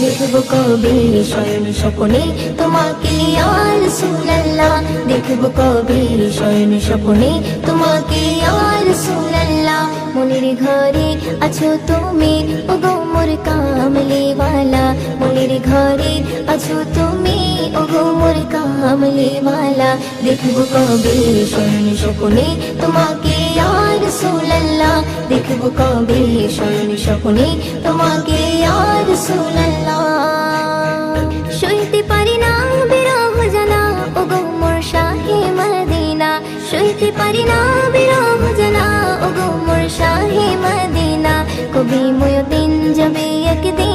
দেখবো কবে শয়ন স্বপ্নে তোমাকে ইয়া রাসূলুল্লাহ, দেখবো কবে শয়ন স্বপ্নে তোমাকে ইয়া রাসূলুল্লাহ। মনের ঘরে আছো তুমি ওগো মোর কামলিওয়ালা, মনের ঘরে আছো তুমি ওগো মোর কামলিওয়ালা। দেখবো কবে শয়ন স্বপ্নে তোমাকে ইয়া রাসূলুল্লাহ, দেখবো কবে শয়ন স্বপ্নে তোমাকে ইয়া রাসূলুল্লাহ। সইতে পারি না বিরহ জানা ওগো মোর শাহে মদিনা, সইতে পারি না বিরহ জানা ওগো মোর শাহে মদিনা। কবি ময়দিন যাবে একদিন